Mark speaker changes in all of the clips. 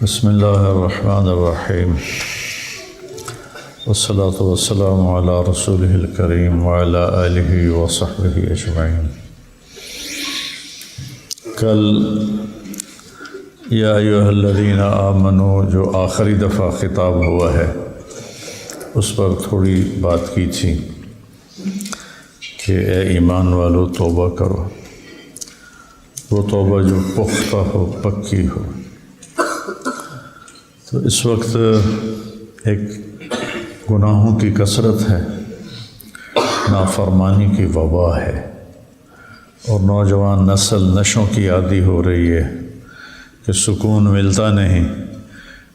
Speaker 1: بسم اللہ الرحمن الرحیم والصلاة والسلام علی رسولہ الکریم وعلی آلہ وصحبہ اجمعین۔ کل یا ایھا الذین آمنوا جو آخری دفعہ خطاب ہوا ہے اس پر تھوڑی بات کی تھی کہ اے ایمان والو توبہ کرو، وہ توبہ جو پختہ ہو، پکی ہو۔ تو اس وقت ایک گناہوں کی کثرت ہے، نافرمانی کی وبا ہے، اور نوجوان نسل نشوں کی عادی ہو رہی ہے کہ سکون ملتا نہیں،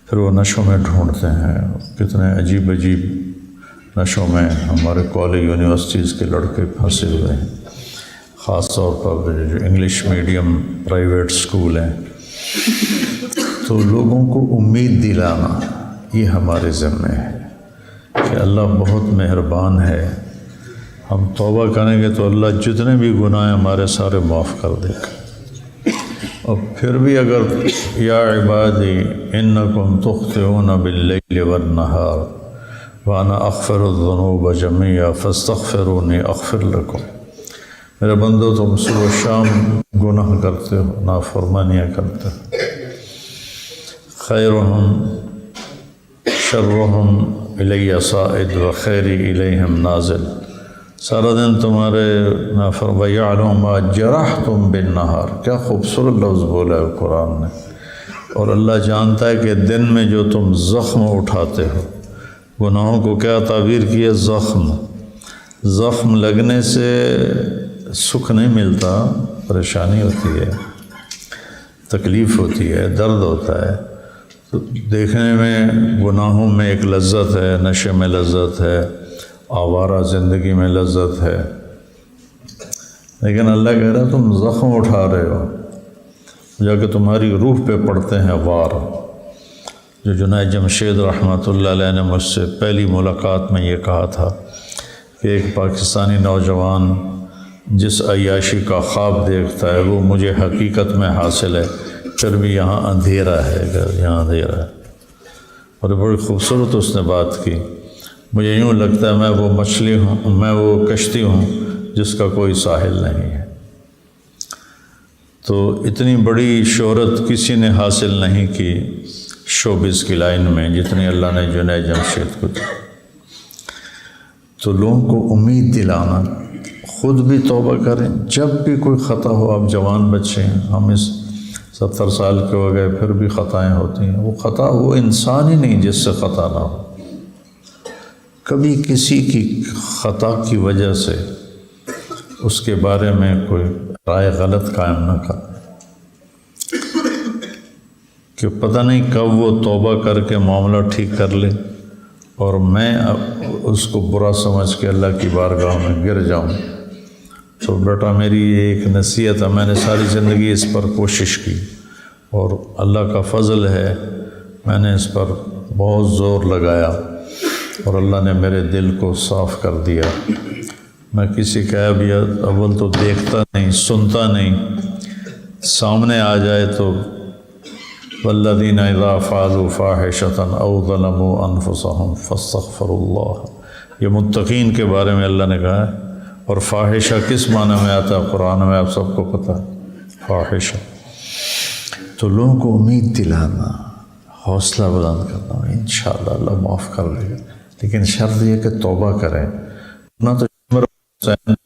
Speaker 1: پھر وہ نشوں میں ڈھونڈتے ہیں۔ کتنے عجیب عجیب نشوں میں ہمارے کالج یونیورسٹیز کے لڑکے پھنسے ہوئے ہیں، خاص طور پر جو انگلش میڈیم پرائیویٹ اسکول ہیں۔ تو لوگوں کو امید دلانا یہ ہمارے ذمہ ہے کہ اللہ بہت مہربان ہے، ہم توبہ کریں گے تو اللہ جتنے بھی گناہ ہمارے سارے معاف کر دے گا۔ اور پھر بھی اگر یا عبادی انکم تخطئون باللیل والنہار وانا اغفر الذنوب جميعا فاستغفرونی اغفر لکم، میرے بندو تم صبح و شام گناہ کرتے ہو، نافرمانیاں کرتے ہو۔ خیرہم شرہم الی صاعد و خیری الیہم نازل، سارا دن تمہارے وَيَعْلَمُ مَا جَرَحْتُمْ بِالنَّهَارِ، کیا خوبصورت لفظ بولا ہے قرآن نے۔ اور اللہ جانتا ہے کہ دن میں جو تم زخم اٹھاتے ہو، گناہوں کو کیا تعبیر کی ہے؟ زخم لگنے سے سکھ نہیں ملتا، پریشانی ہوتی ہے، تکلیف ہوتی ہے، درد ہوتا ہے۔ تو دیکھنے میں گناہوں میں ایک لذت ہے، نشے میں لذت ہے، آوارہ زندگی میں لذت ہے، لیکن اللہ کہہ رہا ہے تم زخم اٹھا رہے ہو، جا کہ تمہاری روح پہ پڑتے ہیں وار۔ جو جنید جمشید رحمۃ اللہ علیہ نے مجھ سے پہلی ملاقات میں یہ کہا تھا کہ ایک پاکستانی نوجوان جس عیاشی کا خواب دیکھتا ہے وہ مجھے حقیقت میں حاصل ہے، پھر بھی یہاں اندھیرا ہے، یہاں اندھیرا ہے۔ اور بڑی خوبصورت اس نے بات کی، مجھے یوں لگتا ہے میں وہ مچھلی ہوں، میں وہ کشتی ہوں جس کا کوئی ساحل نہیں ہے۔ تو اتنی بڑی شہرت کسی نے حاصل نہیں کی شوبز کی لائن میں جتنی اللہ نے جنید جمشید کو دی۔ تو لوگوں کو امید دلانا، خود بھی توبہ کریں، جب بھی کوئی خطا ہو۔ آپ جوان بچے ہیں، ہم اس 70 سال کے ہو گئے پھر بھی خطائیں ہوتی ہیں۔ وہ خطا وہ انسان ہی نہیں جس سے خطا نہ ہو۔ کبھی کسی کی خطا کی وجہ سے اس کے بارے میں کوئی رائے غلط قائم نہ کر، کہ پتہ نہیں کب وہ توبہ کر کے معاملہ ٹھیک کر لے اور میں اس کو برا سمجھ کے اللہ کی بارگاہ میں گر جاؤں۔ تو بیٹا میری یہ ایک نصیحت ہے، میں نے ساری زندگی اس پر کوشش کی اور اللہ کا فضل ہے میں نے اس پر بہت زور لگایا اور اللہ نے میرے دل کو صاف کر دیا۔ میں کسی کا عیب یا اول تو دیکھتا نہیں، سنتا نہیں، سامنے آ جائے تو والذین اذا فعلوا فاحشة او ظلموا انفسهم فاستغفروا اللہ، یہ متقین کے بارے میں اللہ نے کہا ہے۔ اور فاحشہ کس معنی میں آتا ہے قرآن میں آپ سب کو پتہ ہے، فاحشہ۔ تو لوگوں کو امید دلانا، حوصلہ بلند کرنا، انشاءاللہ اللہ معاف کر لے گا، لیکن شرط یہ کہ توبہ کریں۔ نہ تو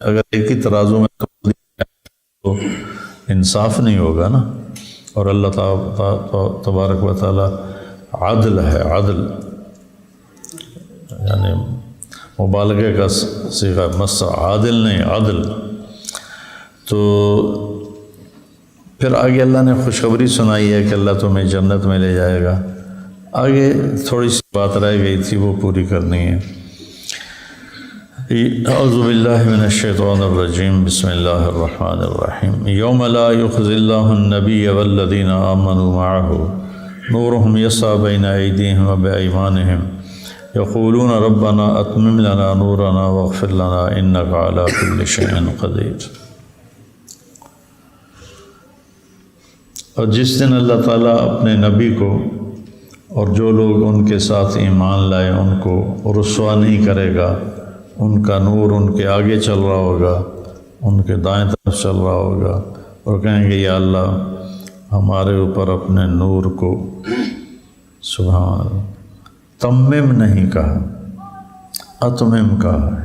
Speaker 1: اگر ایک ہی ترازو میں تو انصاف نہیں ہوگا نا۔ اور اللہ تبارک و تعالی عدل ہے، عدل یعنی مبالغے کا صیغہ مس، عادل نہیں، عدل۔ تو پھر آگے اللہ نے خوشخبری سنائی ہے کہ اللہ تمہیں جنت میں لے جائے گا۔ آگے تھوڑی سی بات رہ گئی تھی وہ پوری کرنی ہے۔ اعوذ باللہ من الشیطان الرجیم، بسم اللہ الرحمن الرحیم۔ یوم لا یخزی اللہ النبی والذین آمنوا معہ نورہم یسعی بین ایدیہم وبایمانہم یقولون ربنا اتمم لنا نورنا واغفر لنا انک علی کل شیء قدیر۔ اور جس دن اللہ تعالیٰ اپنے نبی کو اور جو لوگ ان کے ساتھ ایمان لائے ان کو رسوا نہیں کرے گا، ان کا نور ان کے آگے چل رہا ہوگا، ان کے دائیں طرف چل رہا ہوگا، اور کہیں گے یا اللہ ہمارے اوپر اپنے نور کو سبحان اللہ تمم نہیں کہا، اتمم کہا ہے۔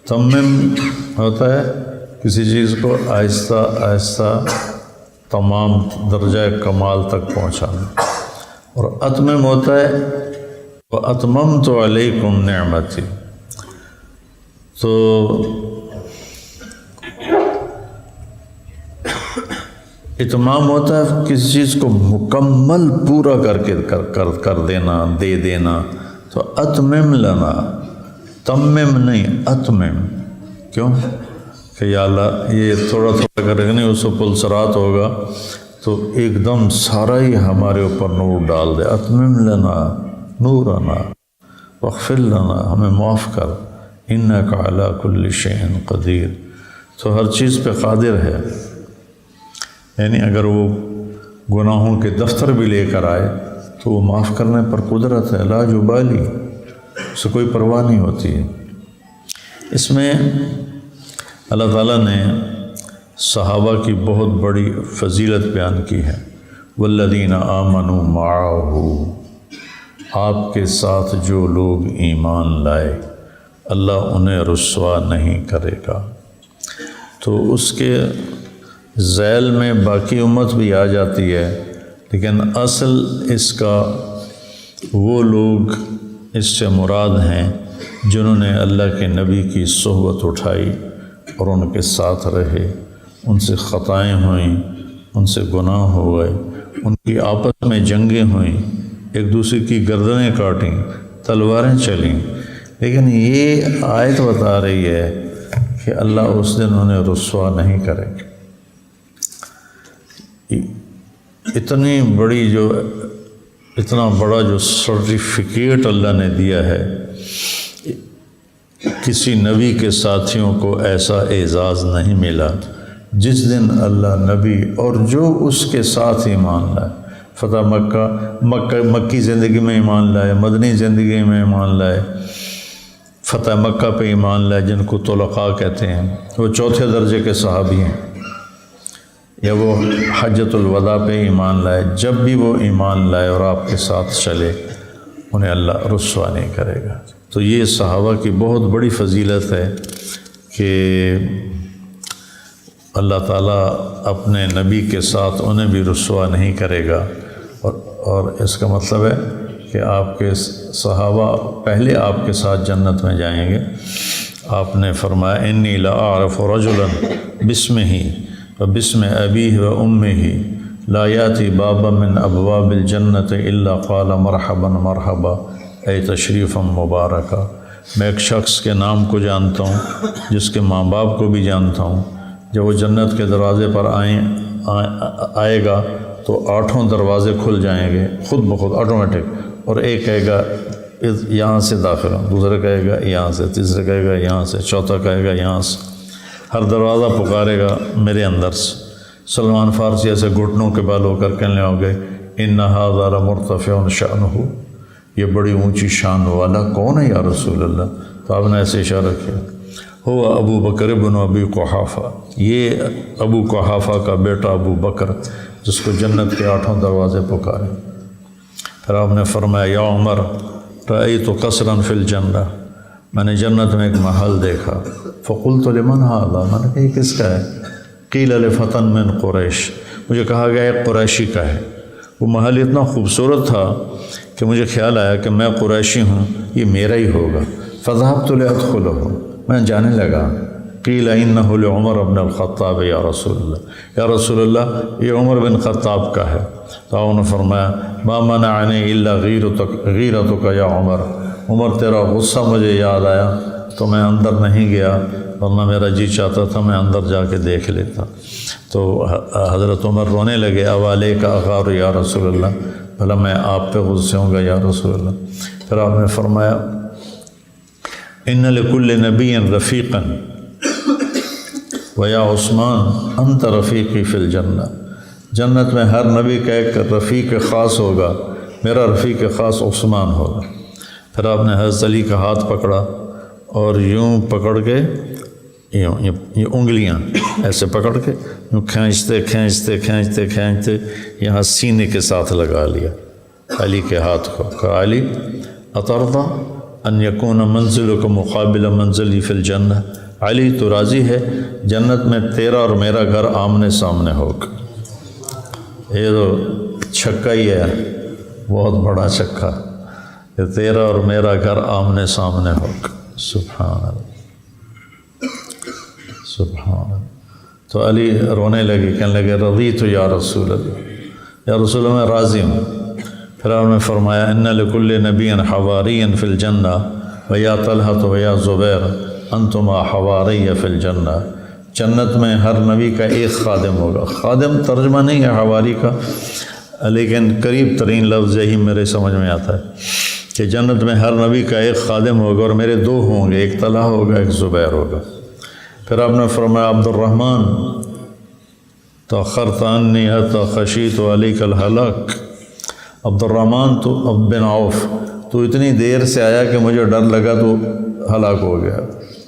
Speaker 1: تمم ہوتا ہے کسی چیز کو آہستہ آہستہ تمام درجہ کمال تک پہنچانا، اور اتمم ہوتا ہے وَأَتْمَمْتُ عَلَيْكُمْ نِعْمَتِي۔ تو اتمام ہوتا ہے کسی چیز کو مکمل پورا کر دینا، دے دینا۔ تو اتمم لنا، تمم نہیں، اتمم۔ کیوں کہ یا اللہ یہ تھوڑا تھوڑا کر کے نہیں، اس کو پلسرات ہوگا تو ایک دم سارا ہی ہمارے اوپر نور ڈال دے۔ اتمم لنا نورنا واغفر لنا، ہمیں معاف کر، انک علی کل شیء قدیر۔ تو ہر چیز پہ قادر ہے، یعنی اگر وہ گناہوں کے دفتر بھی لے کر آئے تو وہ معاف کرنے پر قدرت ہے، لا جبالی، اسے کوئی پرواہ نہیں ہوتی ہے۔ اس میں اللہ تعالیٰ نے صحابہ کی بہت بڑی فضیلت بیان کی ہے۔ والذین آمنوا معہ، آپ کے ساتھ جو لوگ ایمان لائے اللہ انہیں رسوا نہیں کرے گا۔ تو اس کے ذیل میں باقی امت بھی آ جاتی ہے، لیکن اصل اس کا وہ لوگ اس سے مراد ہیں جنہوں نے اللہ کے نبی کی صحبت اٹھائی اور ان کے ساتھ رہے، ان سے خطائیں ہوئیں، ان سے گناہ ہوئے، ان کی آپس میں جنگیں ہوئیں، ایک دوسرے کی گردنیں کاٹیں، تلواریں چلیں، لیکن یہ آیت بتا رہی ہے کہ اللہ اس دن انہیں رسوا نہیں کرے گا۔ اتنا بڑا جو سرٹیفکیٹ اللہ نے دیا ہے، کسی نبی کے ساتھیوں کو ایسا اعزاز نہیں ملا۔ جس دن اللہ نبی اور جو اس کے ساتھ ایمان لائے، فتح مکی زندگی میں ایمان لائے، مدنی زندگی میں ایمان لائے، فتح مکہ پہ ایمان لائے جن کو طلقاء کہتے ہیں، وہ چوتھے درجے کے صحابی ہیں، یا وہ حجۃ الوداع پہ ایمان لائے، جب بھی وہ ایمان لائے اور آپ کے ساتھ چلے انہیں اللہ رسوا نہیں کرے گا۔ تو یہ صحابہ کی بہت بڑی فضیلت ہے کہ اللہ تعالیٰ اپنے نبی کے ساتھ انہیں بھی رسوا نہیں کرے گا، اور اس کا مطلب ہے کہ آپ کے صحابہ پہلے آپ کے ساتھ جنت میں جائیں گے۔ آپ نے فرمایا انی لاعرف رجلا باسمہ وباسم ابیہ وامہ لا یاتی بابا من ابواب الجنت الا قال مرحبا مرحبا اے تشریفا مبارکہ۔ میں ایک شخص کے نام کو جانتا ہوں جس کے ماں باپ کو بھی جانتا ہوں، جب وہ جنت کے دروازے پر آئے گا تو 8 دروازے کھل جائیں گے خود بخود آٹومیٹک، اور ایک کہے گا یہاں سے داخل ہوں، دوسرا کہے گا یہاں سے، تیسرا کہے گا یہاں سے، چوتھا کہے گا یہاں سے، ہر دروازہ پکارے گا میرے اندر سے۔ سلمان فارسی ایسے گھٹنوں کے بال ہو کر کہنے ہوگے ان ھذا لمرتفع شأنہ، یہ بڑی اونچی شان والا کون ہے یا رسول اللہ؟ تو آپ نے ایسے اشارہ کیا، ہوا ابو بکر بن ابی قحافہ، یہ ابو قحافہ کا بیٹا ابو بکر جس کو جنت کے 8 دروازے پکارے۔ پھر آپ نے فرمایا یا عمر رأیت قصرا فی الجنہ، میں نے جنت میں ایک محل دیکھا، فقلت لمن ھذا، میں نے کہا یہ کس کا ہے؟ قیل لفتى من قریش، مجھے کہا گیا ایک قریشی کا ہے۔ وہ محل اتنا خوبصورت تھا کہ مجھے خیال آیا کہ میں قریشی ہوں، یہ میرا ہی ہوگا، فذهبت لأدخله، میں جانے لگا۔ قیل انہ لعمر بن الخطاب یا رسول اللہ، یا رسول اللہ یہ عمر بن خطاب کا ہے۔ تو آپ نے فرمایا ما منعنی الا غیرتک یا عمر، عمر تیرا غصہ مجھے یاد آیا تو میں اندر نہیں گیا، ورنہ میرا جی چاہتا تھا میں اندر جا کے دیکھ لیتا۔ تو حضرت عمر رونے لگے، اوالیک اغار یا رسول اللہ، بھلا میں آپ پہ غصے ہوں گا یا رسول اللہ؟ پھر آپ نے فرمایا ان لکل نبی رفیقا ویا عثمان انت رفیقی فی الجنہ، جنت میں ہر نبی کا ایک رفیق خاص ہوگا، میرا رفیق خاص عثمان ہوگا۔ پھر آپ نے حضرت علی کا ہاتھ پکڑا اور یوں پکڑ کے یہ انگلیاں ایسے پکڑ کے یوں کھینچتے کھینچتے کھینچتے کھینچتے یہاں سینے کے ساتھ لگا لیا علی کے ہاتھ کو، کہا علی اترضی ان یکون منزلک مقابل منزلی فی الجنہ، علی تو راضی ہے جنت میں تیرا اور میرا گھر آمنے سامنے ہوگا۔ یہ تو چھکا ہی ہے، بہت بڑا چھکا، کہ تیرا اور میرا گھر آمنے سامنے ہوگا۔ سبحان اللہ سبحان اللہ۔ تو علی رونے لگے، کہنے لگے رضیت یا رسول اللہ، یا رسول اللہ میں راضی ہوں۔ پھر آپ نے فرمایا ان لکل نبی حواری فی الجنہ ویا طلحہ ویا زبیر انتما حواری فی الجنہ، جنت میں ہر نبی کا ایک خادم ہوگا۔ خادم ترجمہ نہیں ہے حواری کا، لیکن قریب ترین لفظ یہی میرے سمجھ میں آتا ہے کہ جنت میں ہر نبی کا ایک خادم ہوگا اور میرے دو ہوں گے، ایک طلحہ ہوگا ایک زبیر ہوگا۔ پھر آپ نے فرمایا عبد الرحمن تأخرت عنی حتی خشیت علیک الہلاک، عبد الرحمن تو بن عوف تو اتنی دیر سے آیا کہ مجھے ڈر لگا تو ہلاک ہو گیا،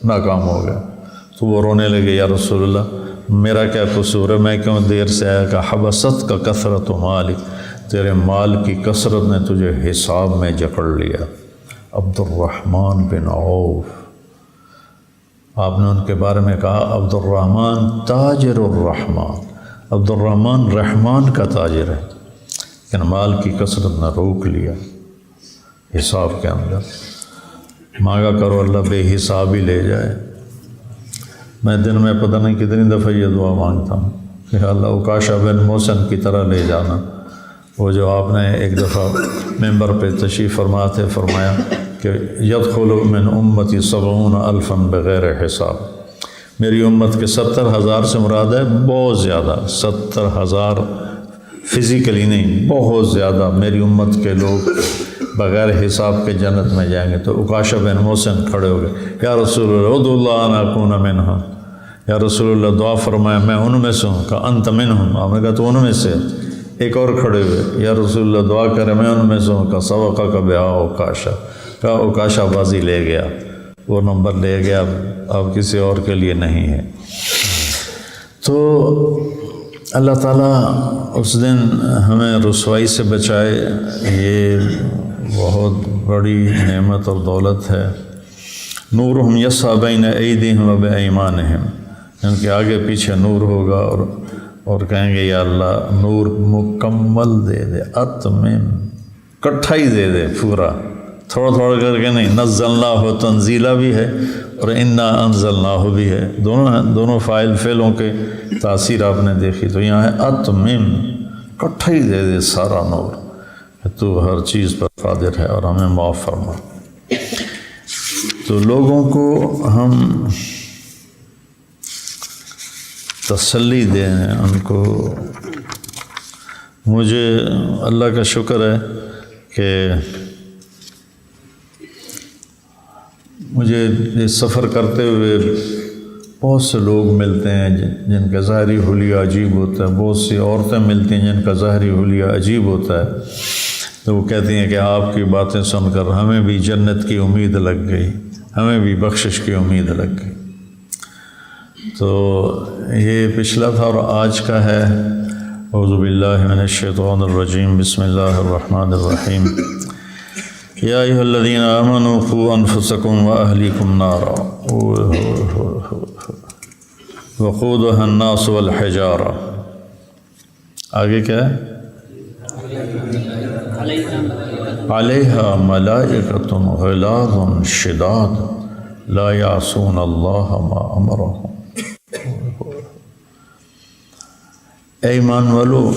Speaker 1: ناکام ہو گیا۔ تو وہ رونے لگے یا رسول اللہ میرا کیا قصور ہے، میں کیوں دیر سے آیا؟ کہ حبست کا کثرت مالک، تیرے مال کی کثرت نے تجھے حساب میں جکڑ لیا۔ عبد الرحمن بن عوف، آپ نے ان کے بارے میں کہا عبد الرحمن تاجر الرحمن، عبد الرحمن رحمان کا تاجر ہے، لیکن مال کی کثرت نے روک لیا حساب کے اندر۔ مانگا کرو اللہ بے حساب ہی لے جائے۔ میں دن میں پتہ نہیں کتنی دفعہ یہ دعا مانگتا ہوں کہ اللہ عکاشہ بن محسن کی طرح لے جانا، وہ جو آپ نے ایک دفعہ ممبر پہ تشریف فرما تھے، فرمایا کہ یدخل من امتی 70,000 بغیر حساب، میری امت کے 70,000 سے مراد ہے بہت زیادہ، 70,000 فزیکلی نہیں، بہت زیادہ میری امت کے لوگ بغیر حساب کے جنت میں جائیں گے۔ تو عکاشہ بن محسن کھڑے ہو گئے، یا رسول اللہ ادعو اللہ ان اکون منہم، یا رسول اللہ دعا فرمایا میں ان میں سے ہوں۔ کہا انت منہم، آپ نے کہا تو ان میں سے۔ ایک اور کھڑے ہوئے، یا رسول اللہ دعا کرے میں ان میں سے ہوں۔ کہا سبقک بہا عکاشہ، کہا عکاشہ بازی لے گیا، وہ نمبر لے گیا، اب کسی اور کے لیے نہیں ہے۔ تو اللہ تعالیٰ اس دن ہمیں رسوائی سے بچائے، یہ بہت بڑی نعمت اور دولت ہے۔ نورہم یسعی بین ایدیہم و بایمانہم، ان کے آگے پیچھے نور ہوگا اور کہیں گے یا اللہ نور مکمل دے دے، اتمم، کٹھا ہی دے دے پورا، تھوڑا تھوڑا کر کے نہیں۔ نزلناہ تنزیلا بھی ہے اور انا انزلناہ بھی ہے، دونوں فاعل فعلوں کے تاثیر آپ نے دیکھی۔ تو یہاں ہے اتمم، کٹھا ہی دے دے سارا نور، تو ہر چیز پر قادر ہے اور ہمیں معاف فرما۔ تو لوگوں کو ہم تسلی دیں، ان کو، مجھے اللہ کا شکر ہے کہ مجھے اس سفر کرتے ہوئے بہت سے لوگ ملتے ہیں جن کا ظاہری حلیہ عجیب ہوتا ہے، بہت سی عورتیں ملتی ہیں جن کا ظاہری حلیہ عجیب ہوتا ہے۔ تو وہ کہتی ہیں کہ آپ کی باتیں سن کر ہمیں بھی جنت کی امید لگ گئی، ہمیں بھی بخشش کی امید لگ گئی۔ تو یہ پچھلا تھا اور آج کا ہے۔ اعوذ باللہ من الشیطان الرجیم، بسم اللہ الرحمن الرحیم۔ یا ایھا الذین آمنوا قوا انفسکم واہلیکم نارا وقودھا الناس والحجارہ۔ آگے کیا ہے؟ علیہا ملائکۃ غلاظ شداد لا یعصون اللہ ما امرہم۔ اے ایمان والو،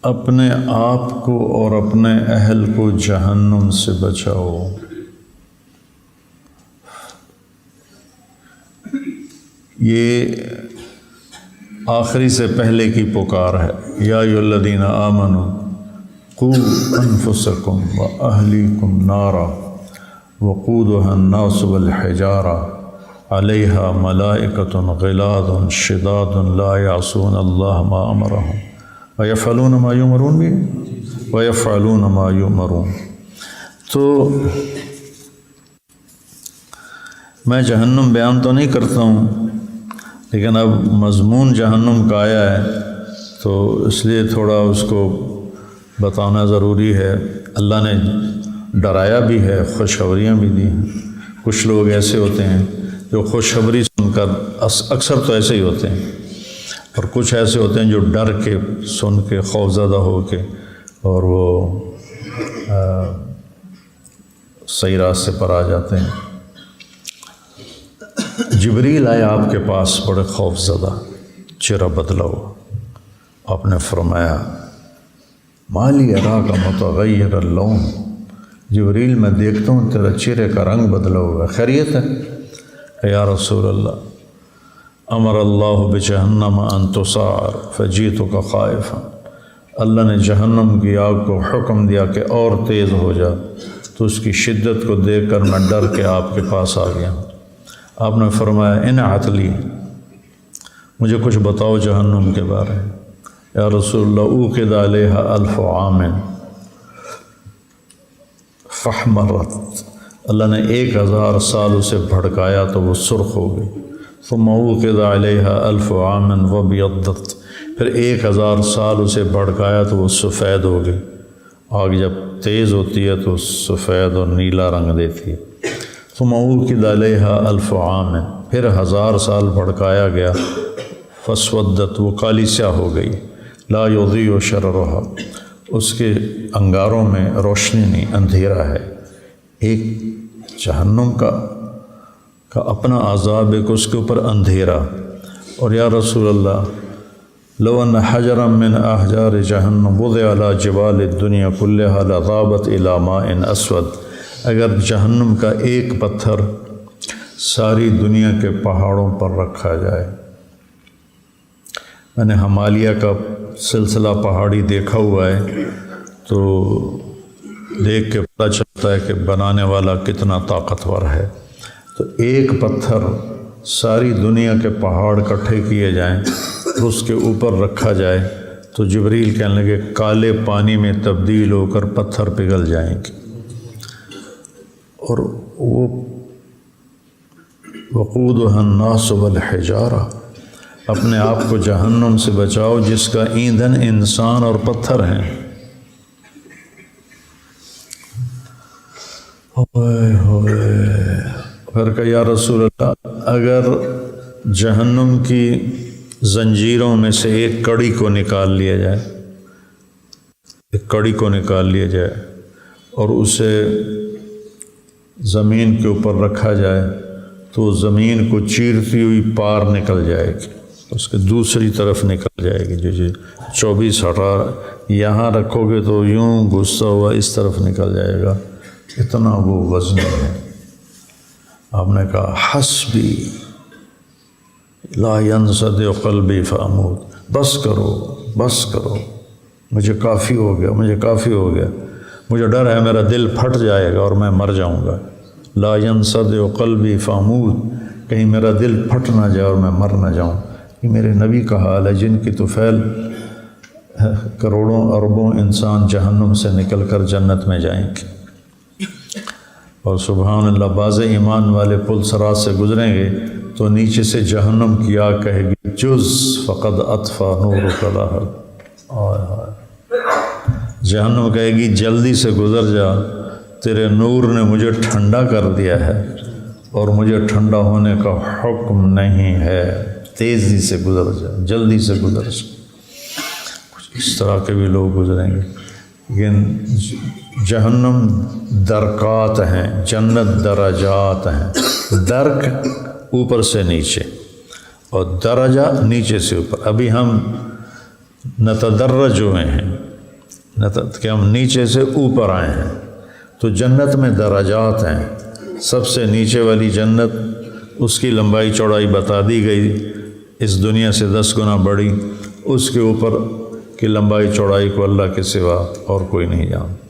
Speaker 1: اپنے آپ کو اور اپنے اہل کو جہنم سے بچاؤ۔ یہ آخری سے پہلے کی پکار ہے، یا ایھا الذین آمنوا قوا انفسکم واہلیکم نارا وقودھا الناس والحجارہ علیہا ملائکۃ غلاظ شداد لا یعصون اللہ ما امرہم ویفعلون ما یؤمرون بھی ویفعلون ما یؤمرون۔ تو میں جہنم بیان تو نہیں کرتا ہوں، لیکن اب مضمون جہنم کا آیا ہے تو اس لیے تھوڑا اس کو بتانا ضروری ہے۔ اللہ نے ڈرایا بھی ہے، خوشخبریاں بھی دی ہیں۔ کچھ لوگ ایسے ہوتے ہیں جو خوشخبری سن کر، اکثر تو ایسے ہی ہوتے ہیں، اور کچھ ایسے ہوتے ہیں جو ڈر کے سن کے خوفزدہ ہو کے اور وہ صحیح راستے پر آ جاتے ہیں۔ جبریل آئے آپ کے پاس بڑے خوف زدہ، چہرہ بدلا ہوا۔ آپ نے فرمایا مالی اراک متغیر اللون، جبریل میں دیکھتا ہوں تیرا چہرے کا رنگ بدلا ہوا، خیریت ہے؟ کہ یا رسول اللہ امر اللہ بجہنم ان تسعر فجئتک خائفا، اللہ نے جہنم کی آگ کو حکم دیا کہ اور تیز ہو جا، تو اس کی شدت کو دیکھ کر میں ڈر کے آپ کے پاس آ گیا۔ آپ نے فرمایا انعت لی، مجھے کچھ بتاؤ جہنم کے بارے میں۔ یا رسول اللہ اوقد علیہا 1000 عام فاحمرت، اللہ نے 1000 سال اسے بھڑکایا تو وہ سرخ ہو گئی۔ ثم اوقد علیہا 1000 عام وابیضت، پھر 1000 سال اسے بھڑکایا تو وہ سفید ہو گئی۔ آگ جب تیز ہوتی ہے تو سفید اور نیلا رنگ دیتی ہے۔ ثم اوقد علیہا 1000 عام، پھر 1000 سال بھڑکایا گیا، فاسودت، وہ کالی سیاہ ہو گئی۔ لا یضیء شررہا، اس کے انگاروں میں روشنی نہیں، اندھیرا ہے۔ ایک جہنم کا اپنا عذاب، ایک اس کے اوپر اندھیرا۔ اور یا رسول اللہ لو ان حجرا من احجار جہنم وضع علی جبال الدنیا کلہا لذابت الی ماء اسود، اگر جہنم کا ایک پتھر ساری دنیا کے پہاڑوں پر رکھا جائے۔ میں نے ہمالیہ کا سلسلہ پہاڑی دیکھا ہوا ہے، تو دیکھ کے پتہ چلتا ہے کہ بنانے والا کتنا طاقتور ہے۔ تو ایک پتھر ساری دنیا کے پہاڑ اکٹھے کیے جائیں اور اس کے اوپر رکھا جائے تو جبریل کہنے لگے کالے پانی میں تبدیل ہو کر پتھر پگھل جائیں گے۔ اور وہ وقودها الناس والحجارہ، اپنے آپ کو جہنم سے بچاؤ جس کا ایندھن انسان اور پتھر ہیں۔ پھر کہ یا رسول اللہ اگر جہنم کی زنجیروں میں سے ایک کڑی کو نکال لیا جائے، ایک کڑی کو نکال لیا جائے اور اسے زمین کے اوپر رکھا جائے تو زمین کو چیرتی ہوئی پار نکل جائے گی، اس کے دوسری طرف نکل جائے گی۔ جو 24 ہٹا یہاں رکھو گے تو یوں گھستا ہوا اس طرف نکل جائے گا، اتنا وہ وزن ہے۔ آپ نے کہا حسبی لا ینصدع قلبی فاموت، بس کرو بس کرو، مجھے کافی ہو گیا، مجھے کافی ہو گیا، مجھے ڈر ہے میرا دل پھٹ جائے گا اور میں مر جاؤں گا۔ لا ینصدع قلبی فاموت، کہیں میرا دل پھٹ نہ جائے اور میں مر نہ جاؤں۔ یہ میرے نبی کا حال ہے جن کی طفیل کروڑوں اربوں انسان جہنم سے نکل کر جنت میں جائیں گے۔ اور سبحان اللہ بعض ایمان والے پل صراط سے گزریں گے تو نیچے سے جہنم کی آگ کہے گی جز فقد اطفا نورک لہب، جہنم کہے گی جلدی سے گزر جا، تیرے نور نے مجھے ٹھنڈا کر دیا ہے اور مجھے ٹھنڈا ہونے کا حکم نہیں ہے، تیزی سے گزر جا، جلدی سے گزر جا۔ اس طرح کے بھی لوگ گزریں گے، لیکن جہنم درکات ہیں، جنت درجات ہیں۔ درک اوپر سے نیچے اور درجہ نیچے سے اوپر۔ ابھی ہم نتدرج ہوئے ہیں کہ ہم نیچے سے اوپر آئے ہیں، تو جنت میں درجات ہیں۔ سب سے نیچے والی جنت، اس کی لمبائی چوڑائی بتا دی گئی، اس دنیا سے 10 گنا بڑی، اس کے اوپر کی لمبائی چوڑائی کو اللہ کے سوا اور کوئی نہیں جانتا۔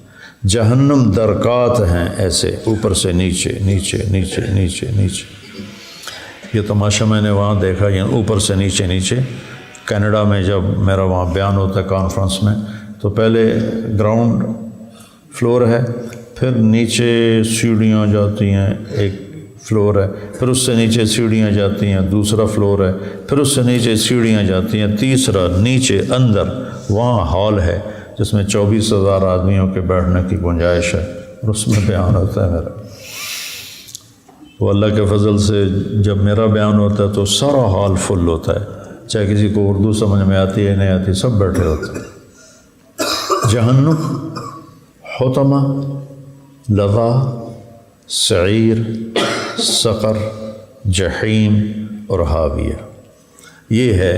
Speaker 1: جہنم درکات ہیں ایسے، اوپر سے نیچے نیچے نیچے نیچے نیچے۔ یہ تماشا میں نے وہاں دیکھا، یہاں اوپر سے نیچے نیچے کینیڈا میں جب میرا وہاں بیان ہوتا ہے کانفرنس میں، تو پہلے گراؤنڈ فلور ہے، پھر نیچے سیڑھیاں جاتی ہیں، ایک فلور ہے، پھر اس سے نیچے سیڑھیاں جاتی ہیں، دوسرا فلور ہے، پھر اس سے نیچے سیڑھیاں جاتی ہیں، تیسرا نیچے اندر وہاں ہال ہے جس میں 24,000 آدمیوں کے بیٹھنے کی گنجائش ہے، اور اس میں بیان ہوتا ہے میرا۔ وہ اللہ کے فضل سے جب میرا بیان ہوتا ہے تو سارا ہال فل ہوتا ہے، چاہے کسی کو اردو سمجھ میں آتی ہے نہیں آتی، سب بیٹھے ہوتے ہیں۔ جہنم، حطمہ، لظا، سعیر، سقر، جحیم اور حاویہ، یہ ہے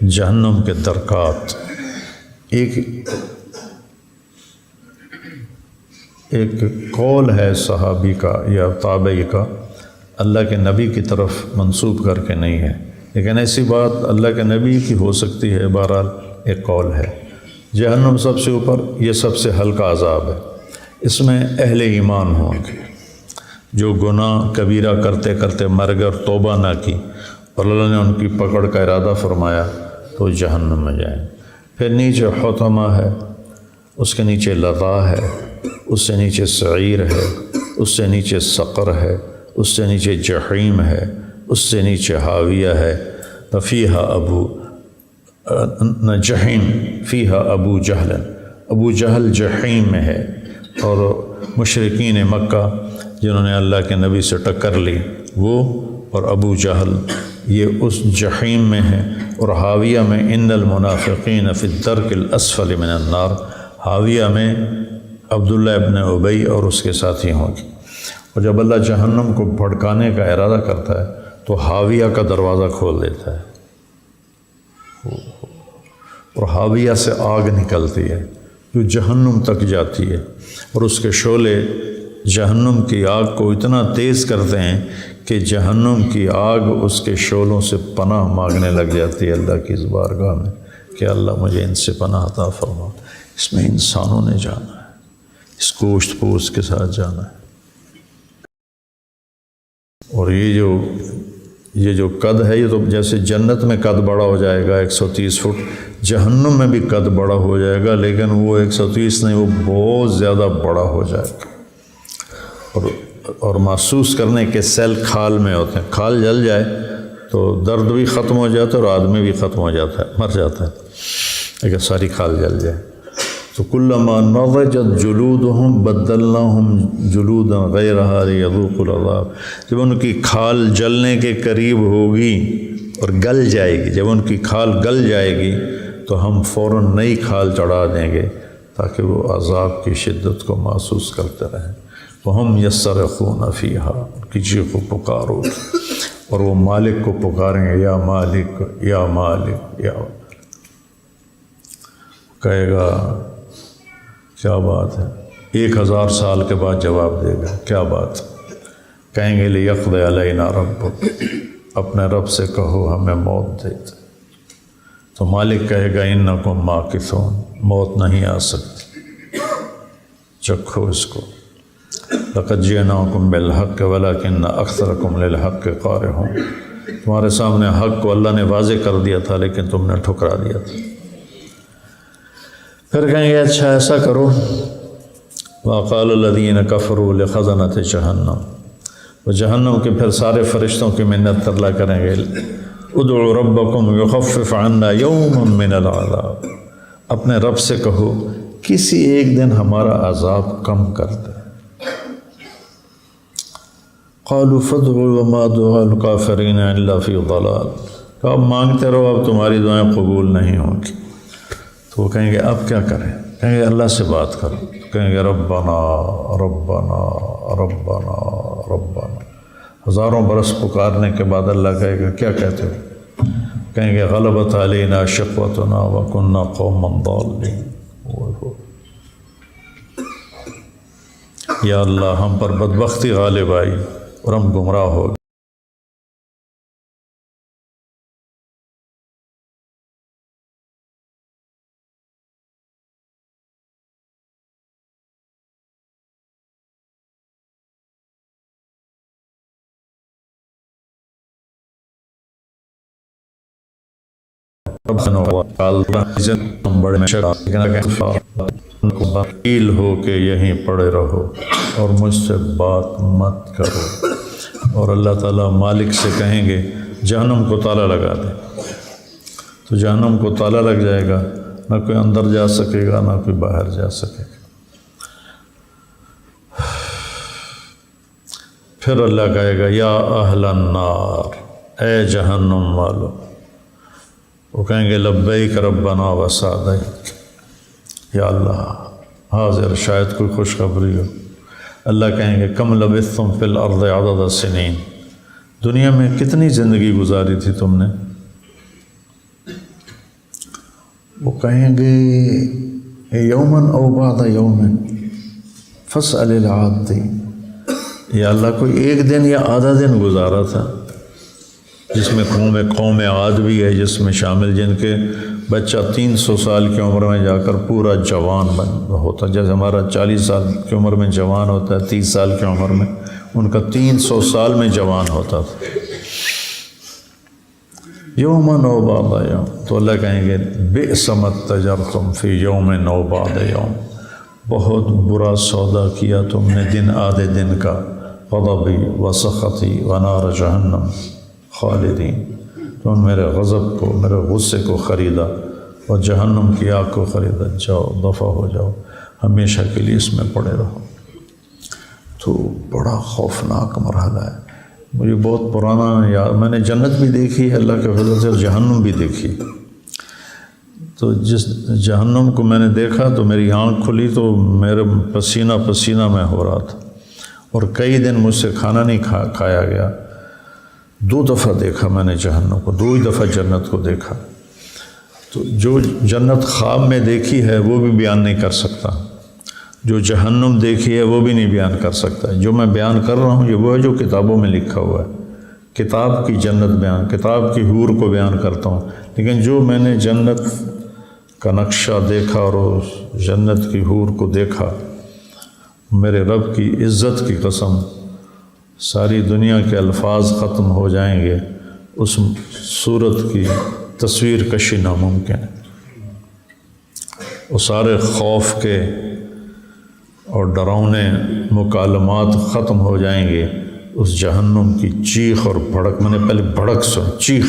Speaker 1: جہنم کے درکات۔ ایک قول ہے صحابی کا یا تابعی کا، اللہ کے نبی کی طرف منسوب کر کے نہیں ہے، لیکن ایسی بات اللہ کے نبی کی ہو سکتی ہے، بہرحال ایک قول ہے۔ جہنم سب سے اوپر، یہ سب سے ہلکا عذاب ہے، اس میں اہل ایمان ہوں گے، جو گناہ کبیرہ کرتے کرتے مر گئے اور توبہ نہ کی اور اللہ نے ان کی پکڑ کا ارادہ فرمایا تو جہنم میں جائیں۔ پھر نیچے حطمہ ہے، اس کے نیچے لظا ہے، اس سے نیچے سعیر ہے، اس سے نیچے سقر ہے، اس سے نیچے جحیم ہے، اس سے نیچے حاویہ ہے۔ فیہا جحیم فیہا ابو جہل، ابو جہل جحیم میں ہے، اور مشرکین مکہ جنہوں نے اللہ کے نبی سے ٹکر لی، وہ اور ابو جہل یہ اس جحیم میں ہیں۔ اور حاویہ میں ان المنافقین فی الدرک الاسفل من النار، حاویہ میں عبداللہ ابن ابی اور اس کے ساتھی ہوں گے۔ اور جب اللہ جہنم کو بھڑکانے کا ارادہ کرتا ہے تو حاویہ کا دروازہ کھول دیتا ہے، اور حاویہ سے آگ نکلتی ہے جو جہنم تک جاتی ہے، اور اس کے شعلے جہنم کی آگ کو اتنا تیز کرتے ہیں کہ جہنم کی آگ اس کے شعلوں سے پناہ مانگنے لگ جاتی ہے اللہ کی اس بارگاہ میں کہ اللہ مجھے ان سے پناہ عطا فرما۔ اس میں انسانوں نے جانا ہے، اس گوشت پوش کے ساتھ جانا ہے، اور یہ جو قد ہے، یہ تو جیسے جنت میں قد بڑا ہو جائے گا 130 فٹ، جہنم میں بھی قد بڑا ہو جائے گا، لیکن وہ 130 نہیں، وہ بہت زیادہ بڑا ہو جائے گا۔ اور محسوس کرنے کے سیل کھال میں ہوتے ہیں، کھال جل جائے تو درد بھی ختم ہو جاتا ہے اور آدمی بھی ختم ہو جاتا ہے، مر جاتا ہے، اگر ساری کھال جل جائے تو کلما نضجت جلودہم بدلناہم جلودا غیرہا لیذوقوا العذاب، جب ان کی کھال جلنے کے قریب ہوگی اور گل جائے گی، جب ان کی کھال گل جائے گی تو ہم فوراً نئی کھال چڑھا دیں گے تاکہ وہ عذاب کی شدت کو محسوس کرتے رہیں۔ وَهُمْ يَصْرِخُونَ فِيهَا، ان کی چیخ و پکار ہوگی، اور وہ مالک کو پکاریں گے، یا مالک یا مالک یا، کہے گا کیا بات ہے، 1000 سال کے بعد جواب دے گا، کیا بات؟ کہیں گے لِيَقْضِ عَلَيْنَا رَبُّكَ، اپنے رب سے کہو ہمیں موت دے دے، تو مالک کہے گا اِنَّكُمْ مَاكِثُونَ، موت نہیں آ سکتی، چکھو اس کو۔ لَقَدْ جِئْنَاكُمْ بِالْحَقِّ وَلَكِنَّ أَكْثَرَكُمْ لِلْحَقِّ كَارِهُونَ، تمہارے سامنے حق کو اللہ نے واضح کر دیا تھا لیکن تم نے ٹھکرا دیا تھا۔ پھر کہیں گے اچھا ایسا کرو، وَقَالَ الَّذِينَ كَفَرُوا لِخَزَنَةِ جَهَنَّمَ، وہ جہنم کے پھر سارے فرشتوں کی منت ترلا کریں گے، ادعوا ربکم یخفف عنا یوما من العذاب، اپنے رب سے کہو کسی ایک دن ہمارا عذاب کم کر دے۔ قالوا فادعوا وما دعاء الكافرین الا فی ضلال، کہ اب مانگتے رہو، اب تمہاری دعائیں قبول نہیں ہوں گی۔ تو وہ کہیں گے اب کیا کریں؟ کہیں گے اللہ سے بات کرو، کہیں گے ربنا ربنا ربنا ربنا، ہزاروں برس پکارنے کے بعد اللہ کہے گا کیا کہتے ہو؟ کہیں گے غلبت علینا شقوتنا وکنا قوما ضالین، یا اللہ ہم پر بدبختی غالب آئی اور ہم گمراہ ہو گئے۔ وکیل ہو کہ یہیں پڑے رہو اور مجھ سے بات مت کرو. اور اللہ تعالیٰ مالک سے کہیں گے جہنم کو تالا لگا دے، تو جہنم کو تالا لگ جائے گا، نہ کوئی اندر جا سکے گا نہ کوئی باہر جا سکے گا. پھر اللہ کہے گا یا اہل النار، اے جہنم والو. وہ کہیں گے لبیک ربنا و سعدیک، یا اللہ حاضر، شاید کوئی خوشخبری ہو. اللہ کہیں گے کم لبثتم فی الارض عدد السنین، دنیا میں کتنی زندگی گزاری تھی تم نے؟ وہ کہیں گے یومن او بعد یومن فاسأل العادین، یا اللہ کوئی ایک دن یا آدھا دن گزارا تھا، جس میں قوم عاد بھی ہے، جس میں شامل جن کے بچہ 300 سال کی عمر میں جا کر پورا جوان ہوتا، جیسے ہمارا 40 سال کی عمر میں جوان ہوتا ہے، 30 سال کی عمر میں ان کا 300 سال میں جوان ہوتا تھا. یومن او بعد یوم، تو اللہ کہیں گے بئس ما اتجرتم فی یومن او بعد یوم، بہت برا سودا کیا تم نے دن آدھے دن کا. غضبی و سخطی و نار جہنم خالدین، تم میرے غضب کو، میرے غصے کو خریدا اور جہنم کی آگ کو خریدا. جاؤ دفع ہو جاؤ، ہمیشہ کے لیے اس میں پڑے رہو. تو بڑا خوفناک مرحلہ ہے. مجھے بہت پرانا یاد، میں نے جنت بھی دیکھی اللہ کے فضل سے، اور جہنم بھی دیکھی. تو جس جہنم کو میں نے دیکھا تو میری آنکھ کھلی تو میرے پسینہ پسینہ میں ہو رہا تھا، اور کئی دن مجھ سے کھانا نہیں کھایا گیا. 2 دفعہ دیکھا میں نے جہنم کو، 2 ہی دفعہ جنت کو دیکھا. تو جو جنت خواب میں دیکھی ہے وہ بھی بیان نہیں کر سکتا، جو جہنم دیکھی ہے وہ بھی نہیں بیان کر سکتا. جو میں بیان کر رہا ہوں یہ وہ ہے جو کتابوں میں لکھا ہوا ہے، کتاب کی جنت بیان، کتاب کی حور کو بیان کرتا ہوں. لیکن جو میں نے جنت کا نقشہ دیکھا اور اس جنت کی حور کو دیکھا، میرے رب کی عزت کی قسم، ساری دنیا کے الفاظ ختم ہو جائیں گے، اس صورت کی تصویر کشی ناممکن ہے. وہ سارے خوف کے اور ڈراؤنے مکالمات ختم ہو جائیں گے. اس جہنم کی چیخ اور بھڑک، میں نے پہلے بھڑک سن، چیخ،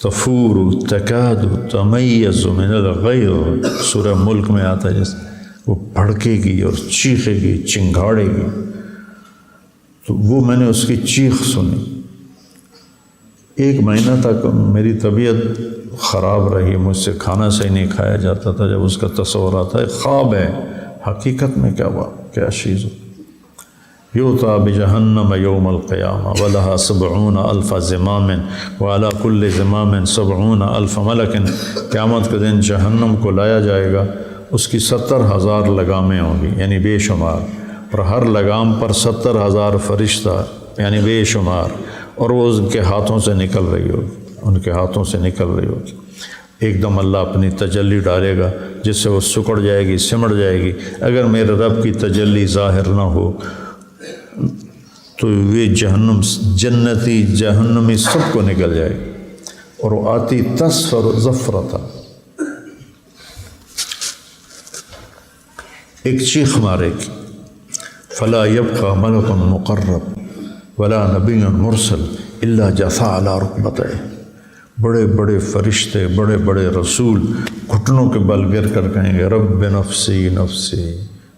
Speaker 1: تفور تکاد تمیز من الغیظ، سورہ ملک میں آتا ہے، جیسے وہ بھڑکے گی اور چیخے گی، چنگھاڑے گی. تو وہ میں نے اس کی چیخ سنی. 1 مہینہ تک میری طبیعت خراب رہی، مجھ سے کھانا صحیح نہیں کھایا جاتا تھا. جب اس کا تصور آتا ہے خواب ہے، حقیقت میں کیا چیز ہو. یوتا بجہنم یوم القیامہ ولہا 70,000 زمام وعلی کل زمام 70,000 ملک. قیامت کے دن جہنم کو لایا جائے گا، اس کی 70,000 لگامیں ہوں گی یعنی بے شمار، اور ہر لگام پر 70,000 فرشتہ یعنی بے شمار، اور وہ ان کے ہاتھوں سے نکل رہی ہوگی، ان کے ہاتھوں سے نکل رہی ہوگی. ایک دم اللہ اپنی تجلی ڈالے گا جس سے وہ سکڑ جائے گی، سمٹ جائے گی. اگر میرے رب کی تجلی ظاہر نہ ہو تو یہ جہنم، جنتی جہنمی سب کو نکل جائے گی. اور وہ آتی تصفر زفرتا، ایک چیخ مارے گی، فلا یبقى ملک مقرب ولا نبی مرسل الا جثا علی رکبتیہ. بڑے بڑے فرشتے، بڑے بڑے رسول گھٹنوں کے بل گر کر کہیں گے رب نفسی نفسی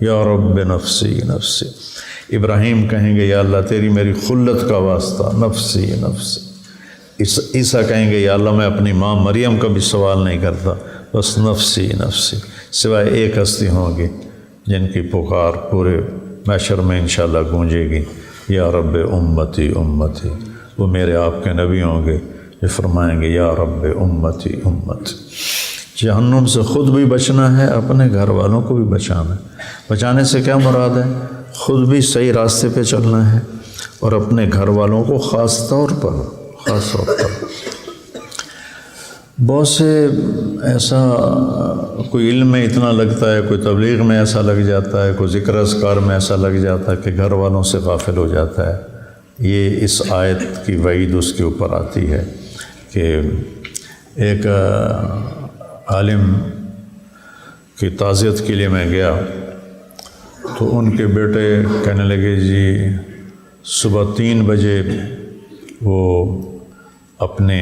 Speaker 1: یا رب نفسی نفسی. ابراہیم کہیں گے یا اللہ تیری میری خلت کا واسطہ، نفسی نفسی. عیسیٰ کہیں گے یا اللہ میں اپنی ماں مریم کا بھی سوال نہیں کرتا، بس نفسی نفسی. سوائے ایک ہستی ہوں گی جن کی پکار پورے محشر میں انشاءاللہ گونجے گی، یا رب امتی امتی. وہ میرے آپ کے نبی ہوں گے، یہ فرمائیں گے یا رب امتی امتی. جہنم سے خود بھی بچنا ہے، اپنے گھر والوں کو بھی بچانا ہے. بچانے سے کیا مراد ہے؟ خود بھی صحیح راستے پہ چلنا ہے اور اپنے گھر والوں کو خاص طور پر. بہت سے ایسا کوئی علم میں اتنا لگتا ہے، کوئی تبلیغ میں ایسا لگ جاتا ہے، کوئی ذکر اذکار میں ایسا لگ جاتا ہے کہ گھر والوں سے غافل ہو جاتا ہے. یہ اس آیت کی وعید اس کے اوپر آتی ہے کہ ایک عالم کی تعزیت کے لیے میں گیا تو ان کے بیٹے کہنے لگے جی صبح 3 بجے وہ اپنے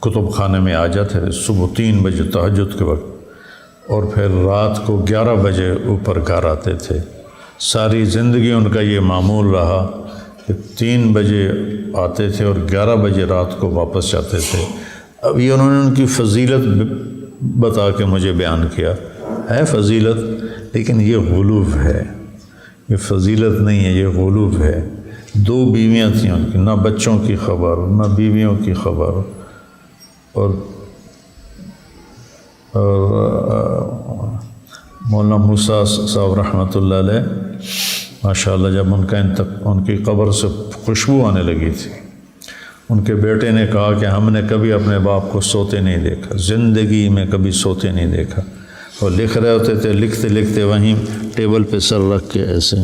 Speaker 1: کتب خانے میں آ جاتے تھے، صبح 3 بجے تہجد کے وقت، اور پھر رات کو 11 بجے اوپر گھر آتے تھے۔ ساری زندگی ان کا یہ معمول رہا کہ 3 بجے آتے تھے اور 11 بجے رات کو واپس جاتے تھے۔ اب یہ انہوں نے ان کی فضیلت بتا کے مجھے بیان کیا، ہے فضیلت، لیکن یہ غلو ہے، یہ فضیلت نہیں ہے، یہ غلو ہے۔ 2 بیویاں تھیں ان کی، نہ بچوں کی خبر نہ بیویوں کی خبر، اور مولانا موسیٰ صاحب رحمۃ اللہ علیہ ماشاءاللہ جب ان کی قبر سے خوشبو آنے لگی تھی، ان کے بیٹے نے کہا کہ ہم نے کبھی اپنے باپ کو سوتے نہیں دیکھا، زندگی میں کبھی سوتے نہیں دیکھا۔ وہ لکھ رہے ہوتے تھے، لکھتے لکھتے وہیں ٹیبل پہ سر رکھ کے ایسے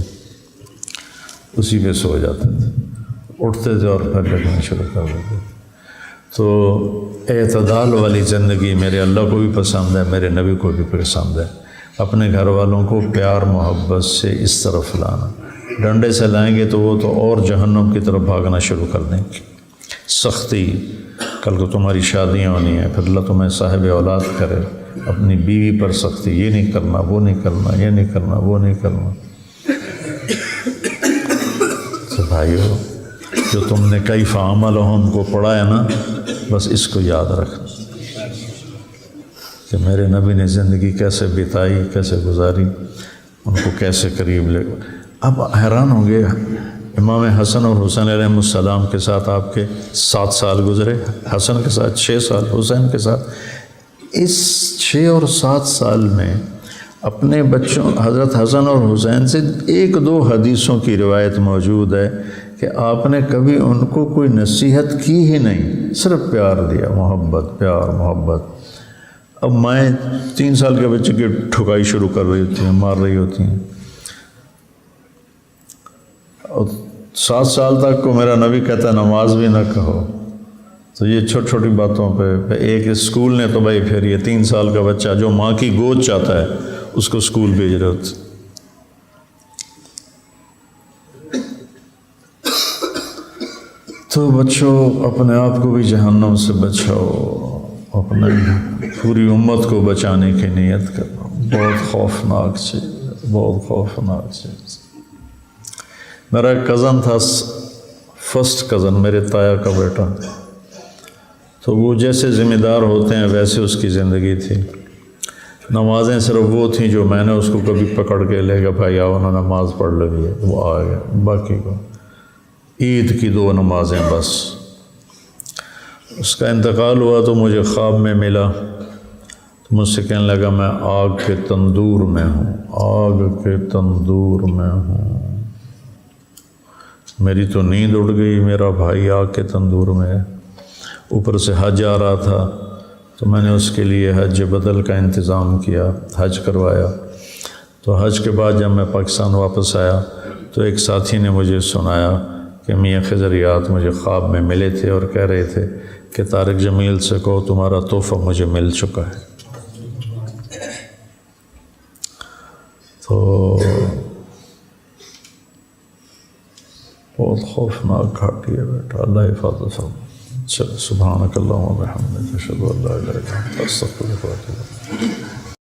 Speaker 1: اسی پہ سو جاتے تھے، اٹھتے تھے اور پھر لکھنا شروع کر دیتے تھے۔ تو اعتدال والی زندگی میرے اللہ کو بھی پسند ہے، میرے نبی کو بھی پسند ہے۔ اپنے گھر والوں کو پیار محبت سے اس طرف لانا، ڈنڈے سے لائیں گے تو وہ تو اور جہنم کی طرف بھاگنا شروع کر دیں گے۔ سختی، کل کو تمہاری شادیاں ہونی ہیں، پھر اللہ تمہیں صاحب اولاد کرے، اپنی بیوی پر سختی، یہ نہیں کرنا، وہ نہیں کرنا، یہ نہیں کرنا، وہ نہیں کرنا۔ تو بھائیو، جو تم نے کیف عملہم کو پڑھا ہے نا، بس اس کو یاد رکھنا کہ میرے نبی نے زندگی کیسے بتائی، کیسے گزاری، ان کو کیسے قریب لے۔ اب حیران ہوں گے، امام حسن اور حسین علیہ السلام کے ساتھ آپ کے 7 سال گزرے، حسن کے ساتھ 6 سال، حسین کے ساتھ۔ اس 6 اور 7 سال میں اپنے بچوں حضرت حسن اور حسین سے 1-2 حدیثوں کی روایت موجود ہے کہ آپ نے کبھی ان کو کوئی نصیحت کی ہی نہیں، صرف پیار دیا، محبت، پیار محبت۔ اب مائیں 3 سال کے بچے کی ٹھکائی شروع کر رہی ہوتی ہیں، مار رہی ہوتی ہیں، اور 7 سال تک کو میرا نبی کہتا ہے نماز بھی نہ کہو۔ تو یہ چھوٹی چھوٹی باتوں پہ ایک اسکول نے تو بھائی پھر یہ 3 سال کا بچہ جو ماں کی گود چاہتا ہے اس کو اسکول بھیج رہے ہوتے۔ تو بچوں، اپنے آپ کو بھی جہنم سے بچاؤ، اپنے پوری امت کو بچانے کی نیت کرنا۔ بہت خوفناک چیز، بہت خوفناک چیز۔ میرا ایک کزن تھا، فرسٹ کزن، میرے تایا کا بیٹا، تو وہ جیسے ذمہ دار ہوتے ہیں ویسے اس کی زندگی تھی۔ نمازیں صرف وہ تھیں جو میں نے اس کو کبھی پکڑ کے لے گا بھائی آؤ نا نماز پڑھ لگی ہے، وہ آ گیا۔ باقی کو عید کی 2 نمازیں بس۔ اس کا انتقال ہوا تو مجھے خواب میں ملا، تو مجھ سے کہنے لگا میں آگ کے تندور میں ہوں، آگ کے تندور میں ہوں۔ میری تو نیند اڑ گئی، میرا بھائی آگ کے تندور میں ہے۔ اوپر سے حج آ رہا تھا تو میں نے اس کے لیے حج بدل کا انتظام کیا، حج کروایا۔ تو حج کے بعد جب میں پاکستان واپس آیا تو ایک ساتھی نے مجھے سنایا کہ میاں خضریات مجھے خواب میں ملے تھے اور کہہ رہے تھے کہ طارق جمیل سے کہو تمہارا تحفہ مجھے مل چکا ہے۔ تو بہت خوفناک گھاٹی ہے بیٹا، اللہ حفاظت فرمائے۔ چلو، سبحانک اللہم و بحمدک، اشہد ان لا الہ الا انت، استغفرک و اتوب الیک۔